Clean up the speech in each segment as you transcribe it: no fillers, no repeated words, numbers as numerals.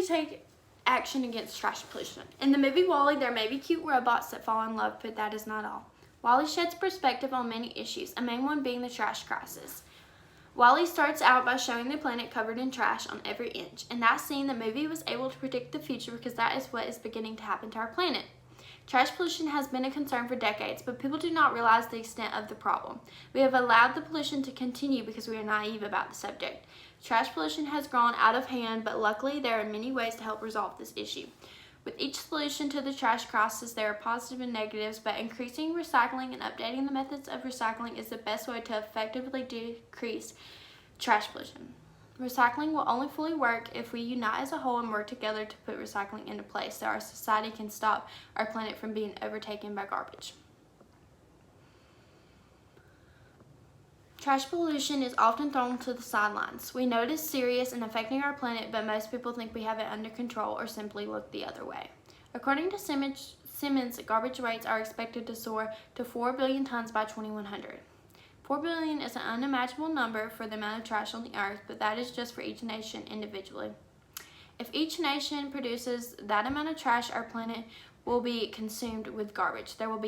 take action against trash pollution. In the movie WALL-E, there may be cute robots that fall in love, but that is not all. WALL-E sheds perspective on many issues, a main one being the trash crisis. WALL-E starts out by showing the planet covered in trash on every inch. In that scene, the movie was able to predict the future because that is what is beginning to happen to our planet. Trash pollution has been a concern for decades, but people do not realize the extent of the problem. We have allowed the pollution to continue because we are naive about the subject. Trash pollution has grown out of hand, but luckily there are many ways to help resolve this issue. With each solution to the trash crisis, there are positives and negatives, but increasing recycling and updating the methods of recycling is the best way to effectively decrease trash pollution. Recycling will only fully work if we unite as a whole and work together to put recycling into place so our society can stop our planet from being overtaken by garbage. Trash pollution is often thrown to the sidelines. We know it is serious and affecting our planet, but most people think we have it under control or simply look the other way. According to Simmons, garbage rates are expected to soar to 4 billion tons by 2100. 4 billion is an unimaginable number for the amount of trash on the earth, but that is just for each nation individually. If each nation produces that amount of trash, our planet will be consumed with garbage. There will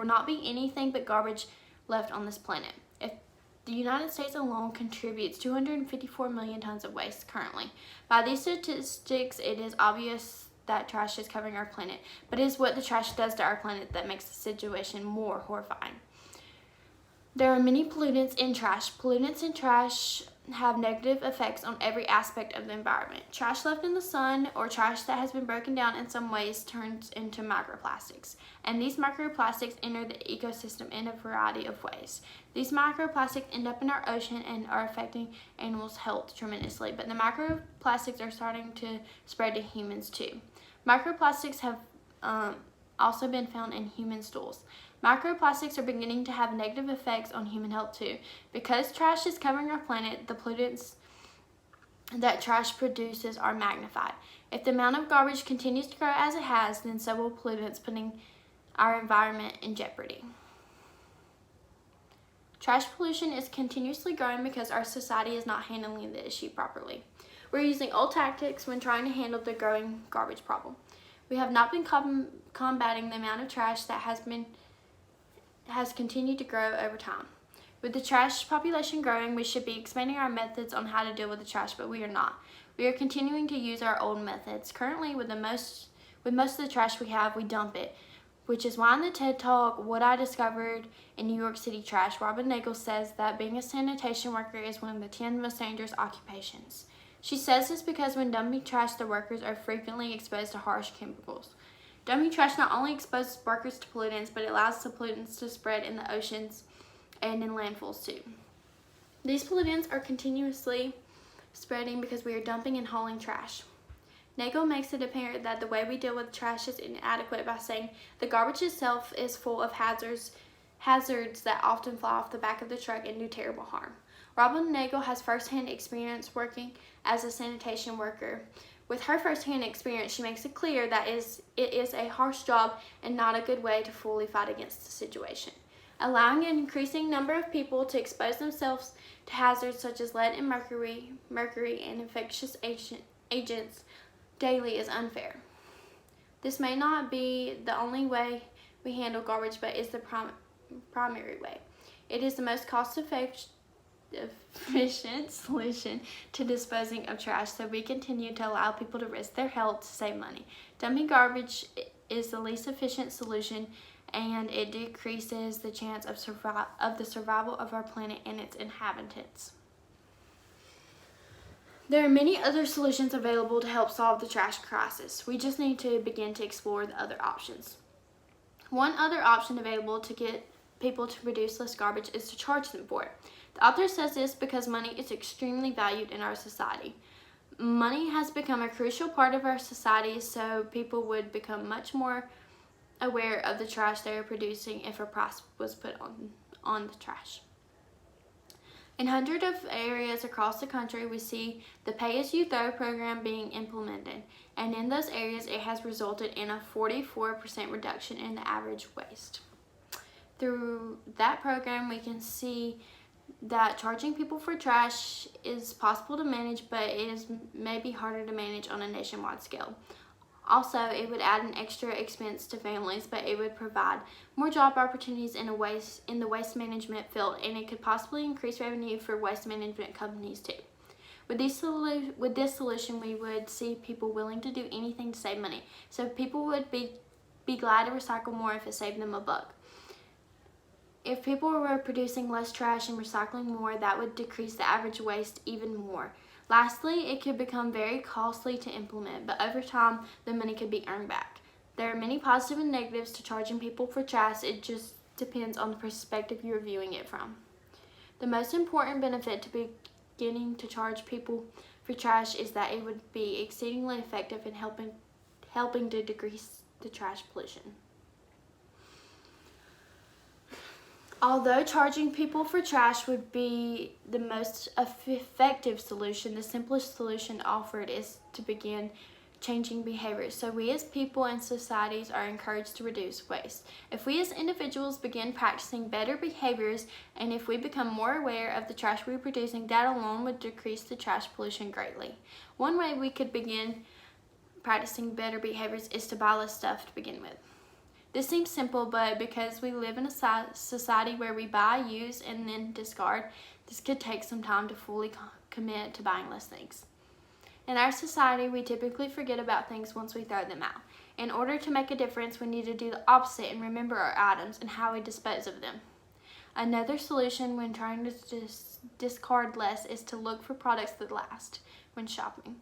not be anything but garbage left on this planet. If the United States alone contributes 254 million tons of waste currently. By these statistics, it is obvious that trash is covering our planet, but it is what the trash does to our planet that makes the situation more horrifying. There are many pollutants in trash. Pollutants in trash have negative effects on every aspect of the environment. Trash left in the sun or trash that has been broken down in some ways turns into microplastics, and these microplastics enter the ecosystem in a variety of ways. These microplastics end up in our ocean and are affecting animals' health tremendously, but the microplastics are starting to spread to humans too. Microplastics have also been found in human stools. Microplastics are beginning to have negative effects on human health too. Because trash is covering our planet, the pollutants that trash produces are magnified. If the amount of garbage continues to grow as it has, then so will pollutants, putting our environment in jeopardy. Trash pollution is continuously growing because our society is not handling the issue properly. We're using old tactics when trying to handle the growing garbage problem. We have not been combating the amount of trash that has continued to grow over time. With the trash population growing, we should be expanding our methods on how to deal with the trash, but we are not. We are continuing to use our old methods. Currently, with most of the trash we have, we dump it, which is why in the TED Talk, What I Discovered in New York City Trash, Robin Nagle says that being a sanitation worker is one of the 10 most dangerous occupations. She says this because when dumping trash, the workers are frequently exposed to harsh chemicals. Dumping trash not only exposes workers to pollutants, but it allows the pollutants to spread in the oceans and in landfills too. These pollutants are continuously spreading because we are dumping and hauling trash. Nagel makes it apparent that the way we deal with trash is inadequate by saying the garbage itself is full of hazards that often fly off the back of the truck and do terrible harm. Robin Nagel has first-hand experience working as a sanitation worker. With her first-hand experience, she makes it clear that it is a harsh job and not a good way to fully fight against the situation. Allowing an increasing number of people to expose themselves to hazards such as lead and mercury and infectious agents daily is unfair. This may not be the only way we handle garbage, but is the primary way. It is the most cost-efficient solution to disposing of trash, so we continue to allow people to risk their health to save money. Dumping garbage is the least efficient solution, and it decreases the chance of the survival of our planet and its inhabitants. There are many other solutions available to help solve the trash crisis. We just need to begin to explore the other options. One other option available to get people to produce less garbage is to charge them for it. The author says this because money is extremely valued in our society. Money has become a crucial part of our society, so people would become much more aware of the trash they are producing if a price was put on the trash. In hundreds of areas across the country, we see the pay-as-you-throw program being implemented, and in those areas it has resulted in a 44% reduction in the average waste. Through that program, we can see that charging people for trash is possible to manage, but it is maybe harder to manage on a nationwide scale. Also, it would add an extra expense to families, but it would provide more job opportunities in the waste management field, and it could possibly increase revenue for waste management companies too. With this solution, we would see people willing to do anything to save money. So people would be glad to recycle more if it saved them a buck. If people were producing less trash and recycling more, that would decrease the average waste even more. Lastly, it could become very costly to implement, but over time, the money could be earned back. There are many positive and negatives to charging people for trash. It just depends on the perspective you're viewing it from. The most important benefit to beginning to charge people for trash is that it would be exceedingly effective in helping to decrease the trash pollution. Although charging people for trash would be the most effective solution, the simplest solution offered is to begin changing behaviors. So we as people and societies are encouraged to reduce waste. If we as individuals begin practicing better behaviors, and if we become more aware of the trash we're producing, that alone would decrease the trash pollution greatly. One way we could begin practicing better behaviors is to buy less stuff to begin with. This seems simple, but because we live in a society where we buy, use, and then discard, this could take some time to fully commit to buying less things. In our society, we typically forget about things once we throw them out. In order to make a difference, we need to do the opposite and remember our items and how we dispose of them. Another solution when trying to discard less is to look for products that last when shopping.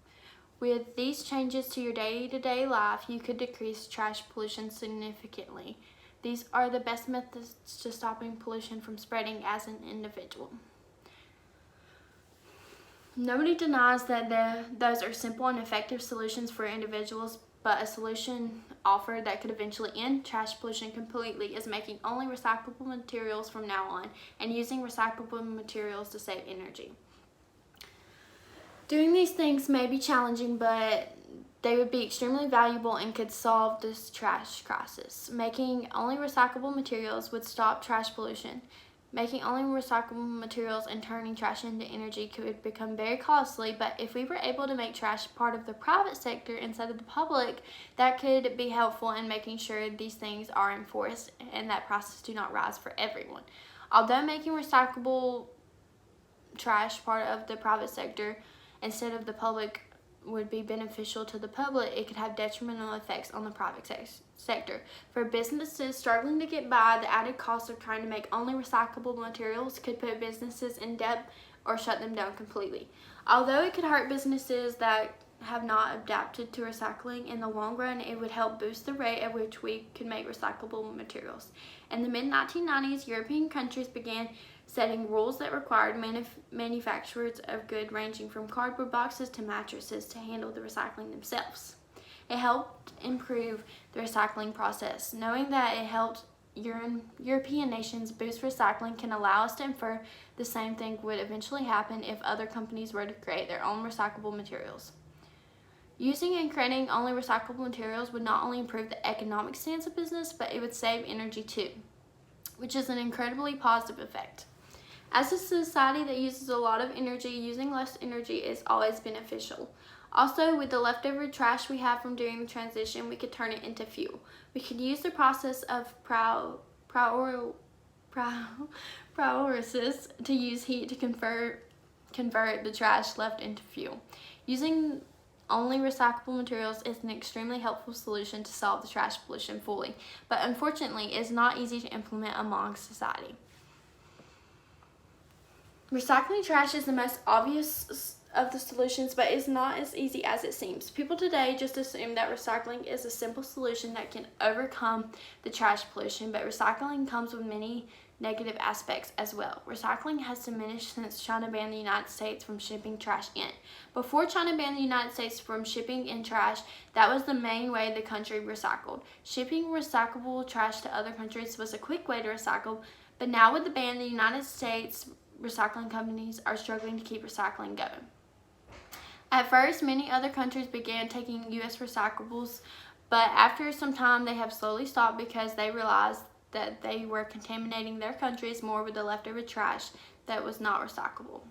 With these changes to your day-to-day life, you could decrease trash pollution significantly. These are the best methods to stopping pollution from spreading as an individual. Nobody denies that those are simple and effective solutions for individuals, but a solution offered that could eventually end trash pollution completely is making only recyclable materials from now on and using recyclable materials to save energy. Doing these things may be challenging, but they would be extremely valuable and could solve this trash crisis. Making only recyclable materials would stop trash pollution. Making only recyclable materials and turning trash into energy could become very costly, but if we were able to make trash part of the private sector instead of the public, that could be helpful in making sure these things are enforced and that prices do not rise for everyone. Although making recyclable trash part of the private sector instead of the public would be beneficial to the public, it could have detrimental effects on the private sector. For businesses struggling to get by, the added cost of trying to make only recyclable materials could put businesses in debt or shut them down completely. Although it could hurt businesses that have not adapted to recycling, in the long run, it would help boost the rate at which we could make recyclable materials. In the mid-1990s, European countries began setting rules that required manufacturers of goods ranging from cardboard boxes to mattresses to handle the recycling themselves. It helped improve the recycling process. Knowing that it helped European nations boost recycling can allow us to infer the same thing would eventually happen if other companies were to create their own recyclable materials. Using and creating only recyclable materials would not only improve the economic stance of business, but it would save energy too, which is an incredibly positive effect. As a society that uses a lot of energy, using less energy is always beneficial. Also, with the leftover trash we have from doing the transition, we could turn it into fuel. We could use the process of pyrolysis to use heat to convert the trash left into fuel. Using only recyclable materials is an extremely helpful solution to solve the trash pollution fully, but unfortunately is not easy to implement among society. Recycling trash is the most obvious of the solutions, but it's not as easy as it seems. People today just assume that recycling is a simple solution that can overcome the trash pollution, but recycling comes with many negative aspects as well. Recycling has diminished since China banned the United States from shipping trash in. Before China banned the United States from shipping in trash, that was the main way the country recycled. Shipping recyclable trash to other countries was a quick way to recycle, but now with the ban, the United States recycling companies are struggling to keep recycling going. At first, many other countries began taking U.S. recyclables, but after some time they have slowly stopped because they realized that they were contaminating their countries more with the leftover trash that was not recyclable.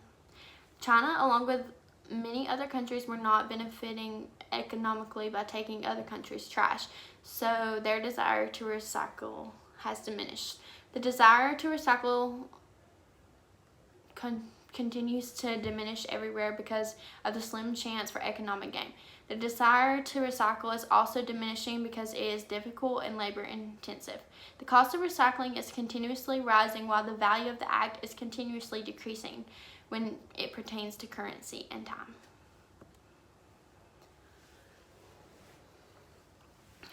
China, along with many other countries, were not benefiting economically by taking other countries' trash, so their desire to recycle has diminished. The desire to recycle continues to diminish everywhere because of the slim chance for economic gain. The desire to recycle is also diminishing because it is difficult and labor intensive. The cost of recycling is continuously rising while the value of the act is continuously decreasing when it pertains to currency and time.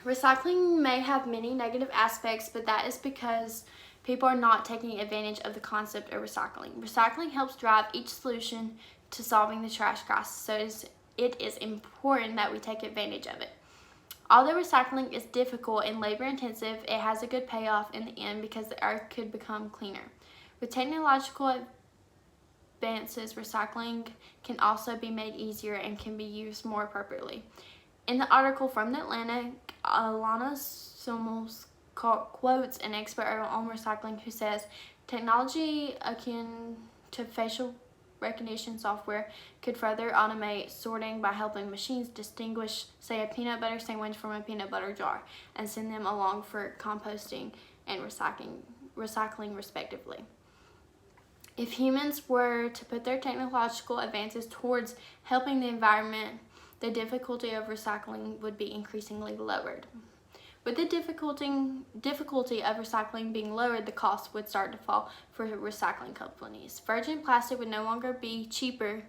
Recycling may have many negative aspects, but that is because people are not taking advantage of the concept of recycling. Recycling helps drive each solution to solving the trash crisis, so it is important that we take advantage of it. Although recycling is difficult and labor intensive, it has a good payoff in the end because the earth could become cleaner. With technological advances, recycling can also be made easier and can be used more appropriately. In the article from The Atlantic, Alana Summels quotes an expert on recycling who says, technology akin to facial recognition software could further automate sorting by helping machines distinguish, say, a peanut butter sandwich from a peanut butter jar and send them along for composting and recycling respectively. If humans were to put their technological advances towards helping the environment, the difficulty of recycling would be increasingly lowered. With the difficulty of recycling being lowered, the cost would start to fall for recycling companies. Virgin plastic would no longer be cheaper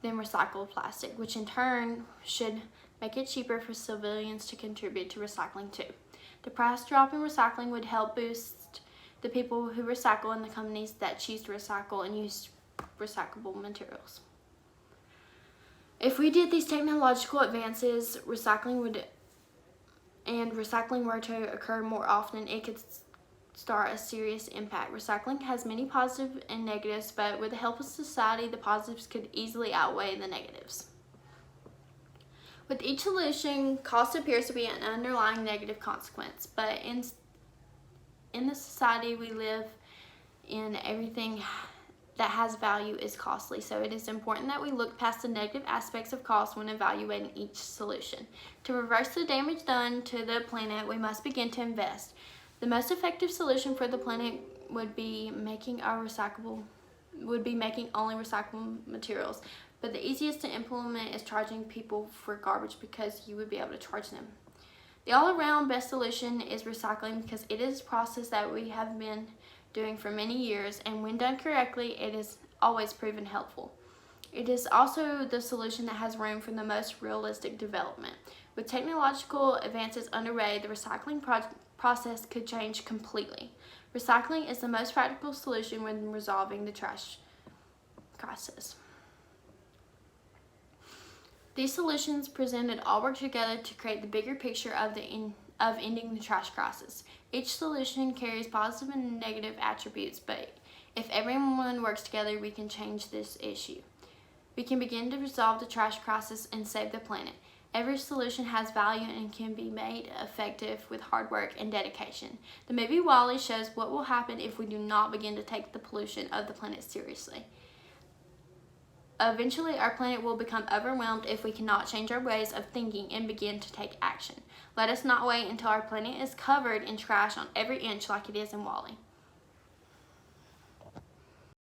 than recycled plastic, which in turn should make it cheaper for civilians to contribute to recycling too. The price drop in recycling would help boost the people who recycle and the companies that choose to recycle and use recyclable materials. If we did these technological advances, recycling were to occur more often, it could start a serious impact. Recycling has many positives and negatives, but with the help of society, the positives could easily outweigh the negatives. With each solution, cost appears to be an underlying negative consequence, but in the society we live in, everything that has value is costly, so it is important that we look past the negative aspects of cost when evaluating each solution. To reverse the damage done to the planet, we must begin to invest. The most effective solution for the planet would be making only recyclable materials, but the easiest to implement is charging people for garbage because you would be able to charge them. The all-around best solution is recycling because it is a process that we have been doing for many years, and when done correctly, it is always proven helpful. It is also the solution that has room for the most realistic development. With technological advances underway, the recycling process could change completely. Recycling is the most practical solution when resolving the trash crisis. These solutions presented all work together to create the bigger picture of ending the trash crisis. Each solution carries positive and negative attributes, but if everyone works together, we can change this issue. We can begin to resolve the trash crisis and save the planet. Every solution has value and can be made effective with hard work and dedication. The movie WALL-E shows what will happen if we do not begin to take the pollution of the planet seriously. Eventually, our planet will become overwhelmed if we cannot change our ways of thinking and begin to take action. Let us not wait until our planet is covered in trash on every inch like it is in WALL-E.